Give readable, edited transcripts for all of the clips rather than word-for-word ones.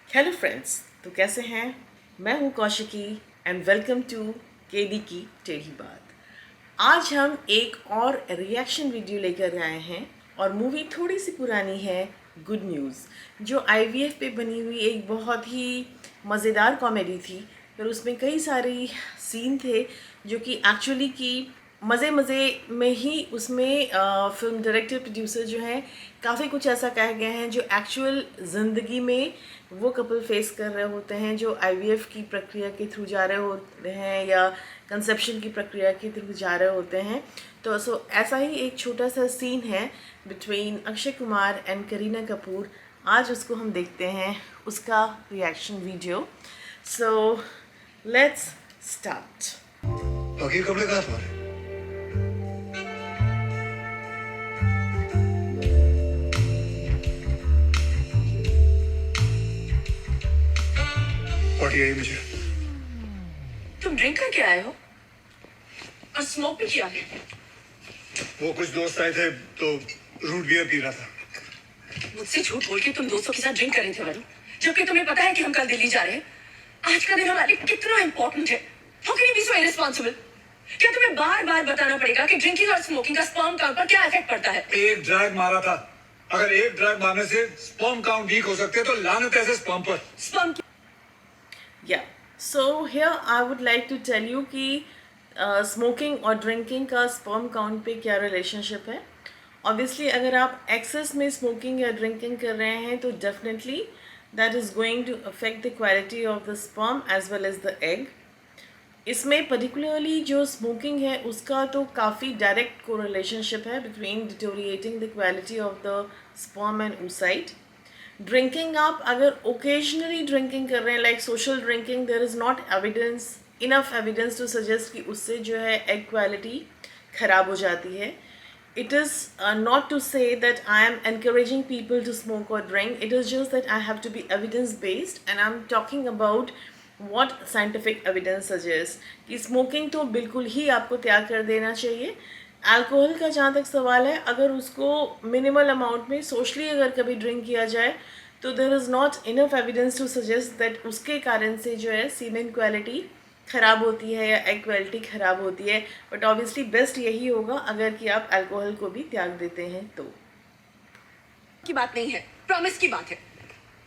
Hello friends, तो कैसे हैं? मैं हूं Kaushiki and welcome to KD की टेढ़ी बात। आज हम एक और रिएक्शन वीडियो लेकर आए हैं और मूवी थोड़ी सी पुरानी है, गुड न्यूज़, जो आईवीएफ पे बनी हुई एक बहुत ही मज़ेदार कॉमेडी थी। पर उसमें कई सारे सीन थे जो कि एक्चुअली की मज़े मज़े में ही उसमें फिल्म डायरेक्टर प्रोड्यूसर जो हैं काफ़ी कुछ ऐसा कह गए हैं जो एक्चुअल ज़िंदगी में वो कपल फेस कर रहे होते हैं, जो आईवीएफ की प्रक्रिया के थ्रू जा रहे होते हैं या कंसेप्शन की प्रक्रिया के थ्रू जा रहे होते हैं। तो ऐसा ही एक छोटा सा सीन है बिटवीन अक्षय कुमार एंड करीना कपूर। आज उसको हम देखते हैं, उसका reaction video. So let's start. बाकी कपड़े कहाँ तुम्हारे? पार्टी आई मुझे। तुम ड्रिंक करके आए हो और स्मोक भी किया है? वो कुछ दोस्त आए थे तो रूट बियर पी रहा था। मुझसे झूठ बोल के तुम दोस्तों के साथ ड्रिंक कर रहे थे वरुण, जबकि तुम्हें पता है कि हम कल दिल्ली जा रहे हैं। आज का दिन हमारे लिए कितना इंपॉर्टेंट है। How can you be so irresponsible? क्या तुम्हें बार बार बताना पड़ेगा कि ड्रिंकिंग और स्मोकिंग का स्पर्म काउंट पर क्या इफेक्ट पड़ता है? एक ड्रैग मारा था। अगर एक ड्रैग मारने से स्पर्म काउंट वीक हो सकते हैं तो लानत ऐसे स्पर्म पर। स्पर्म या so here I would like to tell you कि स्मोकिंग और ड्रिंकिंग का स्पर्म काउंट पे क्या रिलेशनशिप है। ऑब्वियसली अगर आप एक्सेस में स्मोकिंग या ड्रिंकिंग कर रहे हैं तो definitely that is going to affect the quality of the sperm as well as the egg. इसमें पर्टिकुलरली जो स्मोकिंग है उसका तो काफ़ी डायरेक्ट को रिलेशनशिप है between deteriorating the quality of the sperm and oocyte। Drinking आप अगर ओकेजनली ड्रिंकिंग कर रहे हैं like social drinking, there is not evidence, enough evidence to suggest कि उससे जो है एग क्वालिटी ख़राब हो जाती है। It is not to say that I am encouraging people to smoke or drink. It is just that I have to be evidence based and I'm talking about what scientific evidence suggests कि smoking तो बिल्कुल ही आपको त्याग कर देना चाहिए। Alcohol का जहाँ तक सवाल है, अगर उसको मिनिमल अमाउंट में सोशली अगर कभी ड्रिंक किया जाए तो there is not enough evidence to suggest that उसके कारण से जो है सीमेन क्वालिटी ख़राब होती है या एग क्वालिटी ख़राब होती है। बट ऑब्वियसली बेस्ट यही होगा अगर कि आप अल्कोहल को भी त्याग देते हैं तो। की बात नहीं है, प्रॉमिस की बात है।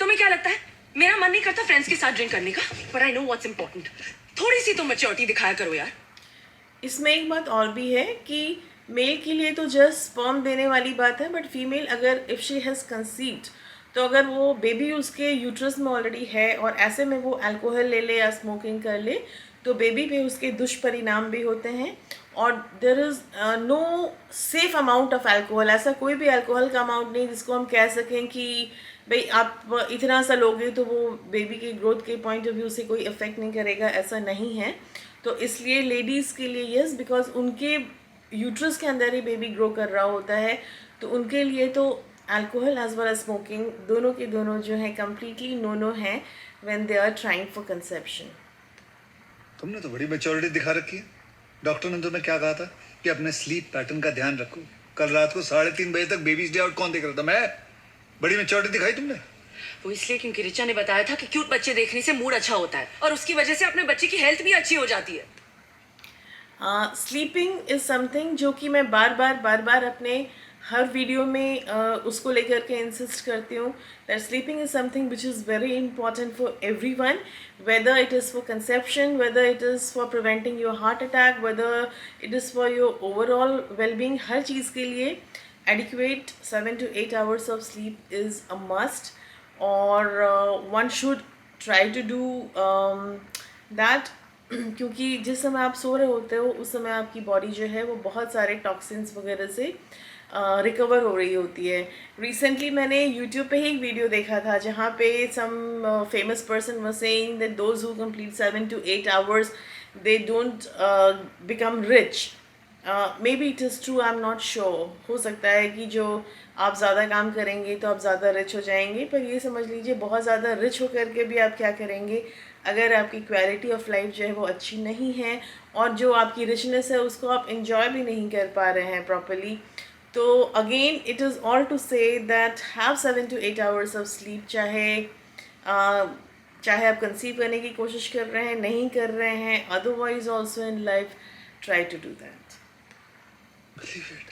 तुम्हें क्या लगता है मेरा मन नहीं करता फ्रेंड्स के साथ ड्रिंक करने का? पर आई नो व्हाट्स इंपॉर्टेंट। थोड़ी सी तो मैच्योरिटी दिखाया करो यार। इसमें एक बात और भी है कि मेल के लिए तो जस्ट स्पर्म देने वाली बात है, बट फीमेल अगर इफ़ शी हैज़ कंसीव्ड तो अगर वो बेबी उसके यूट्रस में ऑलरेडी है और ऐसे में वो अल्कोहल ले ले या स्मोकिंग कर ले तो बेबी पे उसके दुष्परिणाम भी होते हैं। और there is no safe amount of alcohol. ऐसा कोई भी अल्कोहल का अमाउंट नहीं जिसको हम कह सकें कि भाई आप इतना सा लोगे तो वो बेबी की ग्रोथ के पॉइंट ऑफ व्यू से कोई इफ़ेक्ट नहीं करेगा, ऐसा नहीं है। तो इसलिए लेडीज़ के लिए यस, बिकॉज उनके यूट्रस के अंदर ही बेबी ग्रो कर रहा होता है, तो उनके लिए तो alcohol as well as smoking दोनों के दोनों जो है कम्प्लीटली नो हैं when they are trying for conception. तुमने तो बड़ी मैच्योरिटी दिखा रखी है। डॉक्टर ने तुम्हें क्या कहा था कि अपने स्लीप पैटर्न का ध्यान रखो। कल रात को 3:30 बजे तक बेबीज डे आउट कौन देख रहा था? मैं। बड़ी मैच्योरिटी दिखाई तुमने। वो इसलिए क्योंकि रिचा ने बताया था कि क्यूट बच्चे देखने से मूड अच्छा होता है और उसकी वजह से अपने बच्चे की हेल्थ भी अच्छी हो जाती है। स्लीपिंग इज़ समथिंग जो कि मैं बार बार अपने हर वीडियो में उसको लेकर के इंसिस्ट करती हूँ that sleeping is something which is very important for everyone, whether it is for conception, whether it is for preventing your heart attack, whether it is for your overall wellbeing. हर चीज़ के लिए adequate 7 to 8 hours of sleep is a must, और one should try to do that क्योंकि जिस समय आप सो रहे होते हो उस समय आपकी बॉडी जो है वो बहुत सारे टॉक्सिन्स वगैरह से रिकवर हो रही होती है। रिसेंटली मैंने यूट्यूब पे ही एक वीडियो देखा था जहाँ पे some famous person was saying that those who complete 7 to 8 hours they don't become rich. Maybe it is true, I am not sure. हो सकता है कि जो आप ज़्यादा काम करेंगे तो आप ज़्यादा रिच हो जाएंगे, पर ये समझ लीजिए बहुत ज़्यादा रिच होकर के भी आप क्या करेंगे अगर आपकी क्वालिटी ऑफ लाइफ जो है वो अच्छी नहीं है और जो आपकी रिचनेस है उसको आप इंजॉय भी नहीं कर पा रहे हैं प्रॉपरली। तो again it is all to say that have 7 to 8 hours of sleep, चाहे चाहे आप कंसीव करने की कोशिश कर रहे हैं, नहीं कर रहे हैं, otherwise also in life try to do that. Believe it,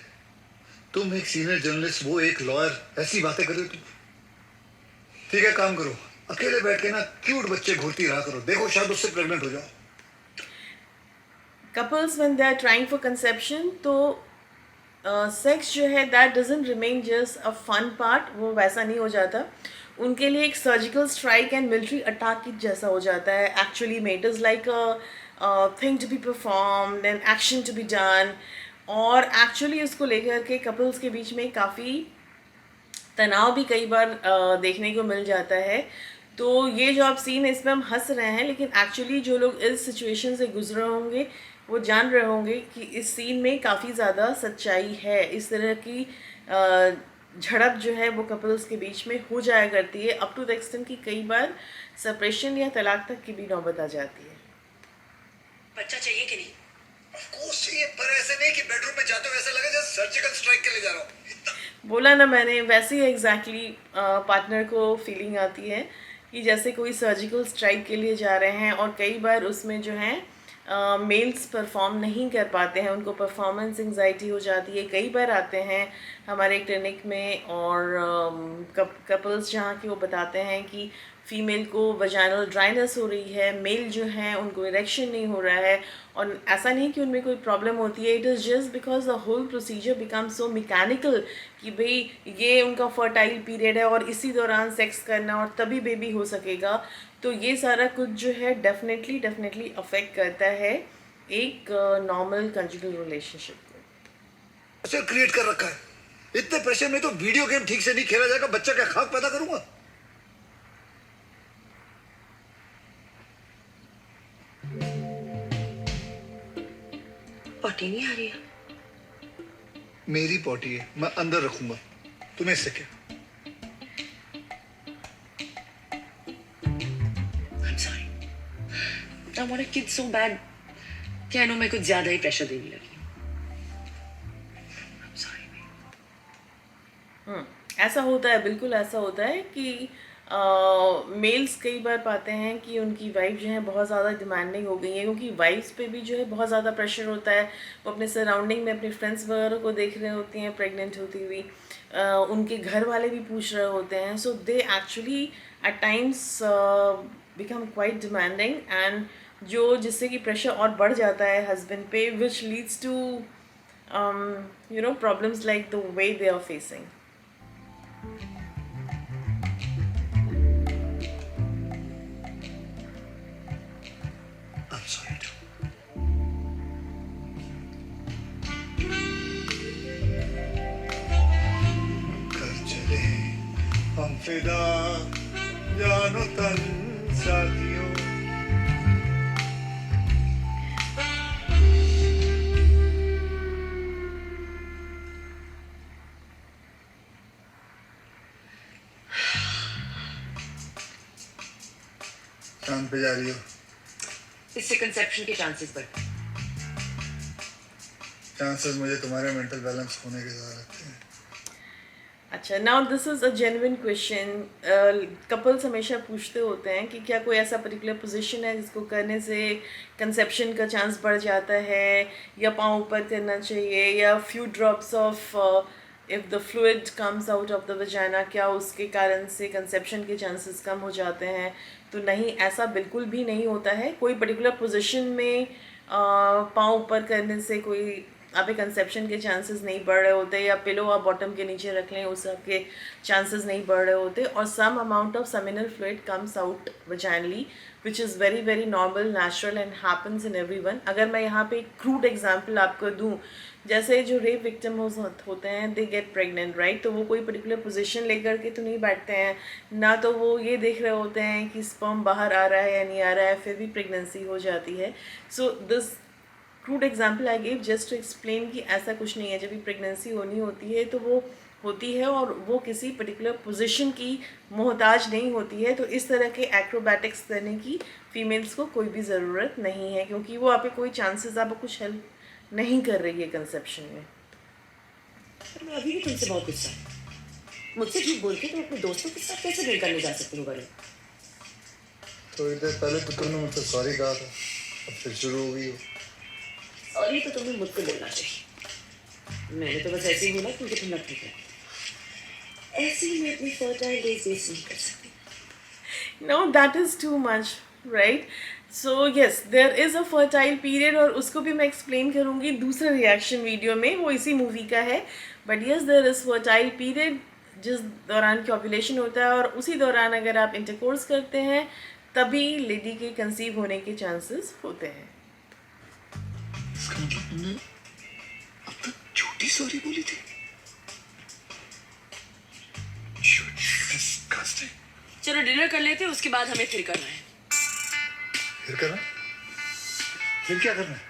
तुम एक सीनियर जर्नलिस्ट, वो एक लॉयर, ऐसी बातें कर रहे हो तुम। ठीक है, काम करो, अकेले बैठ के ना क्यूट बच्चे घूरती रहा करो, देखो शायद उससे प्रेग्नेंट हो जाओ। Couples when they are trying for conception, तो सेक्स जो है that doesn't remain just a fun part, वो वैसा नहीं हो जाता। उनके लिए एक surgical strike and military attack की जैसा हो जाता है एक्चुअली में। It is like a thing to be performed and action to be done, और एक्चुअली इसको लेकर के कपल्स के बीच में काफ़ी तनाव भी कई बार देखने को मिल जाता है। तो ये जो आप सीन है इसमें हम हंस रहे हैं, लेकिन एक्चुअली जो लोग इस सिचुएशन से गुजरे होंगे वो जान रहे होंगे कि इस सीन में काफ़ी ज़्यादा सच्चाई है। इस तरह की झड़प जो है वो कपल्स के बीच में हो जाया करती है, अप टू द एक्सटेंट कि कई बार सेपरेशन या तलाक तक की भी नौबत आ जाती है। बच्चा चाहिए कि नहीं? ऑफ कोर्स चाहिए, पर ऐसे नहीं कि बेडरूम में जाते हो ऐसा लगे जैसे सर्जिकल स्ट्राइक के लिए जा रहा हूँ। बोला ना मैंने, वैसे ही एग्जैक्टली पार्टनर को फीलिंग आती है कि जैसे कोई सर्जिकल स्ट्राइक के लिए जा रहे हैं, और कई बार उसमें जो है मेल्स परफॉर्म नहीं कर पाते हैं, उनको परफॉर्मेंस एंजाइटी हो जाती है। कई बार आते हैं हमारे क्लिनिक में और कपल्स जहाँ के वो बताते हैं कि फीमेल को वजाइनल ड्राइनेस हो रही है, मेल जो है उनको इरेक्शन नहीं हो रहा है, और ऐसा नहीं कि उनमें कोई प्रॉब्लम होती है, it is just because the whole procedure become so mechanical कि भाई ये उनका फर्टाइल पीरियड है और इसी दौरान सेक्स करना और तभी बेबी हो सकेगा। तो ये सारा कुछ जो है डेफिनेटली अफेक्ट करता है एक नॉर्मल कंजुगल रिलेशनशिप को। प्रेशर क्रिएट कर रखा है, इतने प्रेशर में तो वीडियो गेम ठीक से नहीं खेला जाएगा, बच्चा क्या खाक पैदा करूंगा। पॉटी नहीं आ रही है? मेरी पॉटी है, मैं अंदर रखूंगा, तुम्हें इससे क्या। I'm sorry. I want a kid so bad कि I know मैं कुछ ज्यादा ही प्रेशर देने लगी हूँ। I'm sorry. ऐसा होता है, बिल्कुल ऐसा होता है कि मेल्स कई बार पाते हैं कि उनकी वाइफ जो है बहुत ज़्यादा डिमांडिंग हो गई है, क्योंकि वाइफ्स पे भी जो है बहुत ज़्यादा प्रेशर होता है। वो अपने सराउंडिंग में अपने फ्रेंड्स वगैरह को देख रहे होती हैं प्रेग्नेंट होती हुई, उनके घर वाले भी पूछ रहे होते हैं। So they actually at times become quite demanding, and जो जिससे कि प्रेशर और बढ़ जाता है हस्बैंड पे, which leads to problems like the way they are facing. I'm sorry too. कर चले हम फिदा जानो तन साथियों। चांद पे जा रही हो? इससे कंसेप्शन के चांसेस बढ़ते हैं। चांसेस मुझे तुम्हारे मेंटल बैलेंस होने के ज़्यादा लगते हैं। अच्छा, now this is a genuine question. Couples हमेशा पूछते होते हैं कि क्या कोई ऐसा पर्टिकुलर पोजीशन है जिसको करने से कंसेप्शन का चांस बढ़ जाता है, या पाँव ऊपर करना चाहिए, या few drops of if the fluid comes out of the vagina, क्या उसके कारण से कंसेप्शन के चांसेस कम हो जाते हैं। तो नहीं, ऐसा बिल्कुल भी नहीं होता है। कोई पर्टिकुलर पोजीशन में पाँव ऊपर करने से कोई आपके कंसेप्शन के चांसेस नहीं बढ़ रहे होते, या पिलो आप बॉटम के नीचे रख लें उस आपके चांसेस नहीं बढ़ रहे होते, और some amount of seminal fluid comes out vaginally which is very very normal, natural and happens in everyone. अगर मैं यहाँ पे एक क्रूड एग्जांपल आपको दूँ, जैसे जो रेप विक्टिम होते हैं, दे गेट प्रेग्नेंट राइट, तो वो कोई पर्टिकुलर पोजीशन लेकर के तो नहीं बैठते हैं ना, तो वो ये देख रहे होते हैं कि स्पर्म बाहर आ रहा है या नहीं आ रहा है, फिर भी प्रेगनेंसी हो जाती है। So this crude example I gave just to explain कि ऐसा कुछ नहीं है। जब भी प्रेगनेंसी होनी होती है तो वो होती है, और वो किसी पर्टिकुलर पोजीशन की मोहताज नहीं होती है। तो इस तरह के एक्रोबैटिक्स करने की फीमेल्स को कोई भी ज़रूरत नहीं है, क्योंकि वो आपके कोई चांसेस आपको कुछ हेल्प नहीं कर रही है कंसेप्शन में। पर मैं अभी भी तुमसे बहुत गुस्सा है। मुझसे झूठ बोल के तुम अपने दोस्तों के साथ कैसे डील करने जा सकते हो? बड़े थोड़ी देर पहले तो तुमने मुझसे सॉरी कहा था, अब फिर शुरू हो गई हो। सॉरी तो तुम्हें मुझको बोलना चाहिए, मैंने तो बस ऐसे ही बोला क्योंकि तुम नखरे कर। ऐसे ही मैं अपनी फर्टाइल डेज वेस्ट नहीं कर सकती। No, that is too much, right? So yes, there is a fertile period और उसको भी मैं explain करूँगी दूसरे reaction वीडियो में, वो इसी मूवी का है. But yes, there is fertile period जिस दौरान की ovulation होता है और उसी दौरान अगर आप intercourse करते हैं तभी लेडी के कंसीव होने के चांसेस होते हैं. इसका मतलब तुमने अब तक झूठी सॉरी बोली थी? Disgusting. चलो डिनर कर लेते हैं, उसके बाद हमें फिर करना है। फिर करना? फिर क्या करना है?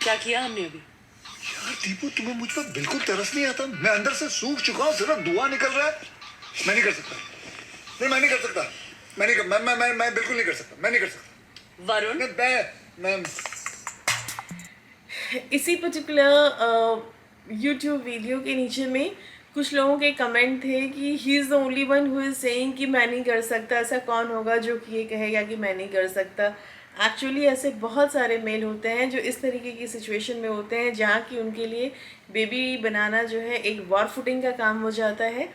क्या किया हमने अभी? यार दीपू, तुम्हें मुझ पर बिल्कुल तरस नहीं आता? मैं अंदर से सूख चुका हूँ, सिर्फ धुआं निकल रहा है। मैं नहीं कर सकता। नहीं, मैं नहीं कर सकता। मैं बिल्कुल नहीं कर सकता। मैं नहीं कर सकता। वरुण, मैं इसी पर्टिकुलर यूट्यूब वीडियो के नीचे में कुछ लोगों के कमेंट थे कि he is the only one who is saying कि मैं नहीं कर सकता. ऐसा कौन होगा जो कि ये कहेगा कि मैं नहीं कर सकता. एक्चुअली ऐसे बहुत सारे मेल होते हैं जो इस तरीके की सिचुएशन में होते हैं जहाँ कि उनके लिए बेबी बनाना जो है एक वॉर फुटिंग का काम हो जाता है.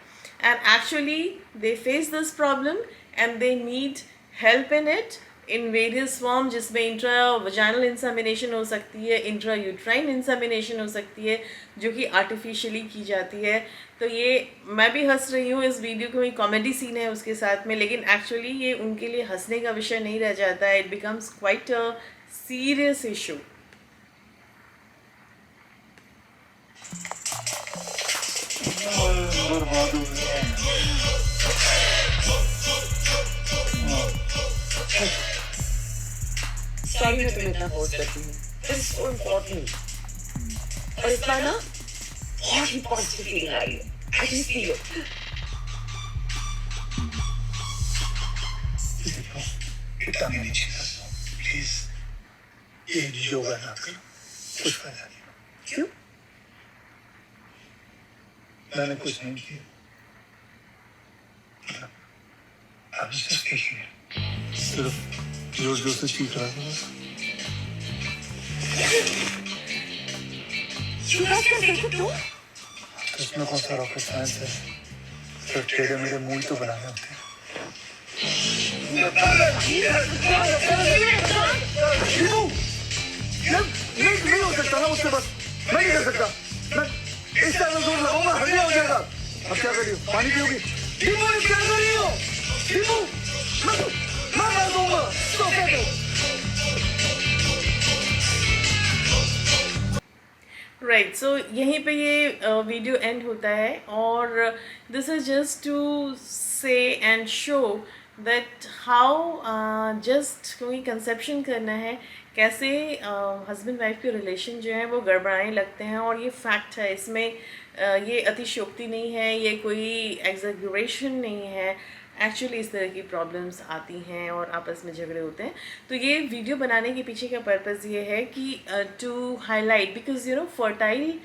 And actually they face this problem and they need help in it in various form, जिसमें इंट्रा वजाइनल इंसेमिनेशन हो सकती है, इंट्रा यूट्राइन इंसेमिनेशन हो सकती है जो कि आर्टिफिशियली की जाती है. तो ये मैं भी हंस रही हूँ, इस वीडियो को एक कॉमेडी सीन है उसके साथ में, लेकिन एक्चुअली ये उनके लिए हंसने का विषय नहीं रह जाता है. It becomes quite a serious issue. Sorry मैं तुम्हें इतना फोर्स करती हूँ, दिस इज सो इम्पोर्टेंट. और इस बार ना बहुत ही पॉजिटिव फीलिंग आ रही है. I can feel it. इतना भी नहीं चाहिए. प्लीज ये योगा ना करो, कुछ फायदा नहीं. क्यों? मैंने कुछ नहीं किया. अब सिर्फ जोर जोर से चीख रहा था. युवराज का देखो तो इसमें कौन सा रॉकेट साइंस है? सिर्फ टेढ़े मेरे मूल तो बनाने होते हैं. नहीं हो सकता ना मुझसे. बस मैं नहीं कर सकता. मैं इस तरह जोर लगाऊंगा, हल्ला हो जाएगा. अब क्या करियो? पानी पियोगी? दीपू, क्या कर रही हो? दीपू, मैं मार दूंगा. राइट, सो यहीं पे ये वीडियो एंड होता है और दिस इज़ जस्ट टू से and show that how just कोई कंसेप्शन करना है कैसे हस्बैंड वाइफ के रिलेशन जो है वो गड़बड़ाने लगते हैं. और ये फैक्ट है, इसमें ये अतिशयोक्ति नहीं है, ये कोई एग्जैगरेशन नहीं है. एक्चुअली इस तरह की प्रॉब्लम्स आती हैं और आपस में झगड़े होते हैं. तो ये वीडियो बनाने के पीछे का पर्पज़ ये है कि to highlight, because you know fertile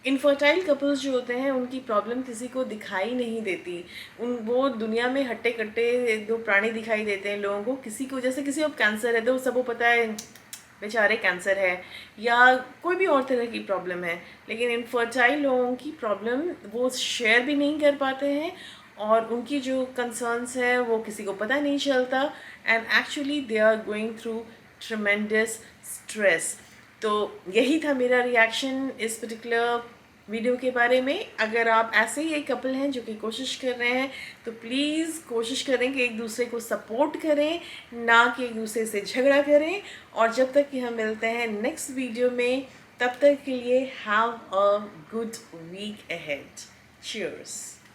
infertile couples जो होते हैं उनकी प्रॉब्लम किसी को दिखाई नहीं देती. वो दुनिया में हट्टे कट्टे दो प्राणी दिखाई देते हैं लोगों को. किसी को जैसे किसी को कैंसर है तो सबको पता है बेचारे कैंसर है, या कोई भी और तरह की प्रॉब्लम है. लेकिन इनफर्टाइल लोगों की प्रॉब्लम वो शेयर भी नहीं कर पाते हैं और उनकी जो कंसर्न्स हैं वो किसी को पता नहीं चलता. And actually they are going through tremendous stress. तो यही था मेरा रिएक्शन इस पर्टिकुलर वीडियो के बारे में. अगर आप ऐसे ही एक कपल हैं जो कि कोशिश कर रहे हैं तो प्लीज़ कोशिश करें कि एक दूसरे को सपोर्ट करें, ना कि एक दूसरे से झगड़ा करें. और जब तक कि हम मिलते हैं नेक्स्ट वीडियो में, तब तक के लिए have a good week ahead. Cheers.